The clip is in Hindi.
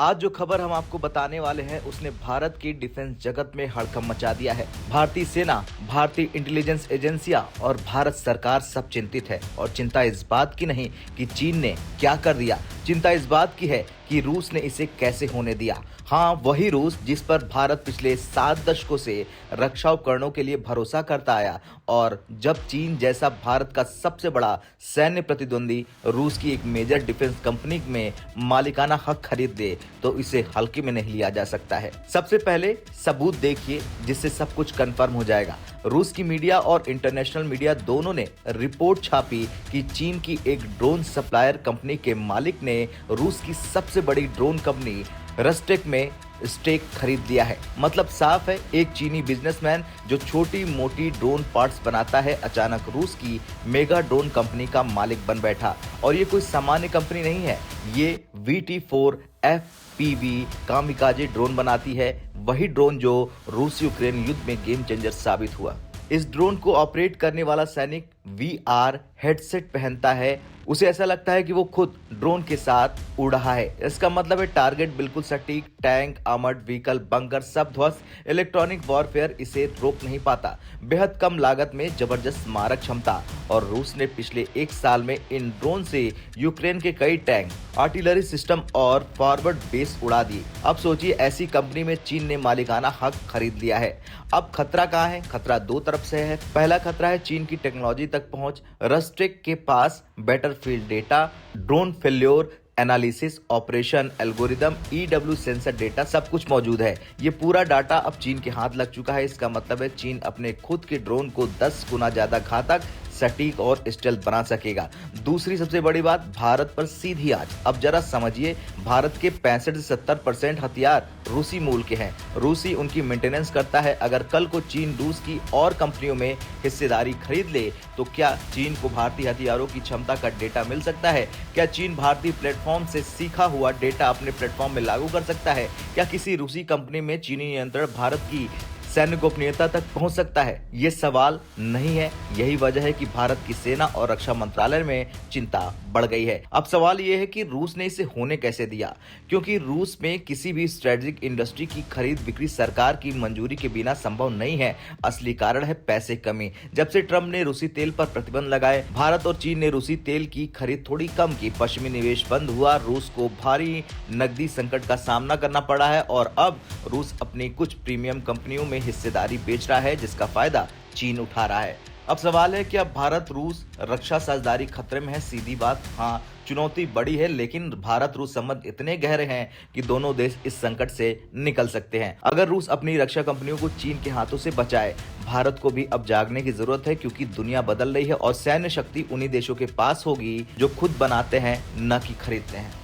आज जो खबर हम आपको बताने वाले हैं उसने भारत की डिफेंस जगत में हड़कंप मचा दिया है। भारतीय सेना, भारतीय इंटेलिजेंस एजेंसियां और भारत सरकार सब चिंतित है। और चिंता इस बात की नहीं कि चीन ने क्या कर दिया, चिंता इस बात की है कि रूस ने इसे कैसे होने दिया। हाँ, वही रूस जिस पर भारत पिछले 7 दशकों से रक्षा उपकरणों के लिए भरोसा करता आया। और जब चीन जैसा भारत का सबसे बड़ा सैन्य प्रतिद्वंदी रूस की एक मेजर डिफेंस कंपनी में मालिकाना हक खरीद दे तो इसे हल्के में नहीं लिया जा सकता है। सबसे पहले सबूत देखिए जिससे सब कुछ कंफर्म हो जाएगा। रूस की मीडिया और इंटरनेशनल मीडिया दोनों ने रिपोर्ट छापी कि चीन की एक ड्रोन सप्लायर कंपनी के मालिक ने रूस की सबसे बड़ी ड्रोन कंपनी रस्टेक में स्टेक खरीद लिया है। मतलब साफ है, एक चीनी बिजनेसमैन जो छोटी मोटी ड्रोन पार्ट्स बनाता है अचानक रूस की मेगा ड्रोन कंपनी का मालिक बन बैठा। और ये कोई सामान्य कंपनी नहीं है, ये VT4 FPV कामिकाजे ड्रोन बनाती है। वही ड्रोन जो रूस यूक्रेन युद्ध में गेम चेंजर साबित हुआ। इस ड्रोन को ऑपरेट करने वाला सैनिक VR हेडसेट पहनता है। उसे ऐसा लगता है कि वो खुद ड्रोन के साथ उड़ रहा है। इसका मतलब है टारगेट बिल्कुल सटीक, टैंक, आर्मर्ड व्हीकल, बंकर सब ध्वस्त। इलेक्ट्रॉनिक वॉरफेयर इसे रोक नहीं पाता। बेहद कम लागत में जबरदस्त मारक क्षमता। और रूस ने पिछले 1 साल में इन ड्रोन से यूक्रेन के कई टैंक, आर्टिलरी सिस्टम और फॉरवर्ड बेस उड़ा दिए। अब सोचिए, ऐसी कंपनी में चीन ने मालिकाना हक खरीद लिया है। अब खतरा कहाँ है? खतरा 2 तरफ से है। पहला खतरा है चीन की टेक्नोलॉजी तक पहुंच। रस्टेक के पास battlefield data, drone failure analysis, operation algorithm, EW sensor data सब कुछ मौजूद है। ये पूरा डाटा अब चीन के हाथ लग चुका है। इसका मतलब है चीन अपने खुद के ड्रोन को 10 गुना ज्यादा घातक, सटीक और स्टेल्थ बना सकेगा। दूसरी सबसे बड़ी बात, भारत पर सीधी आंच। अब जरा समझिए, भारत के 65 से 70% हथियार रूसी मूल के हैं। रूसी उनकी मेंटेनेंस करता है। अगर कल को चीन रूस की और कंपनियों में हिस्सेदारी खरीद ले तो क्या चीन को भारतीय हथियारों की क्षमता का डेटा मिल सकता है? क्या चीन भारतीय प्लेटफॉर्म से सीखा हुआ डेटा अपने प्लेटफॉर्म में लागू कर सकता है? क्या किसी रूसी कंपनी में चीनी नियंत्रण भारत की सैन्य गोपनीयता तक पहुंच सकता है? ये सवाल नहीं है। यही वजह है कि भारत की सेना और रक्षा मंत्रालय में चिंता बढ़ गई है। अब सवाल ये है कि रूस ने इसे होने कैसे दिया, क्योंकि रूस में किसी भी स्ट्रेटेजिक इंडस्ट्री की खरीद बिक्री सरकार की मंजूरी के बिना संभव नहीं है। असली कारण है पैसे कमी। जब से ट्रंप ने रूसी तेल पर प्रतिबंध लगाए, भारत और चीन ने रूसी तेल की खरीद थोड़ी कम की। पश्चिमी निवेश बंद हुआ, रूस को भारी नकदी संकट का सामना करना पड़ा है। और अब रूस अपनी कुछ प्रीमियम कंपनियों में हिस्सेदारी बेच रहा है जिसका फायदा चीन उठा रहा है। अब सवाल है कि अब भारत रूस रक्षा साझेदारी खतरे में है? सीधी बात, हाँ, चुनौती बड़ी है, लेकिन भारत रूस संबंध इतने गहरे हैं कि दोनों देश इस संकट से निकल सकते हैं। अगर रूस अपनी रक्षा कंपनियों को चीन के हाथों से बचाए, भारत को भी अब जागने की जरूरत है, क्योंकि दुनिया बदल रही है और सैन्य शक्ति उन्हीं देशों के पास होगी जो खुद बनाते हैं, न कि खरीदते हैं।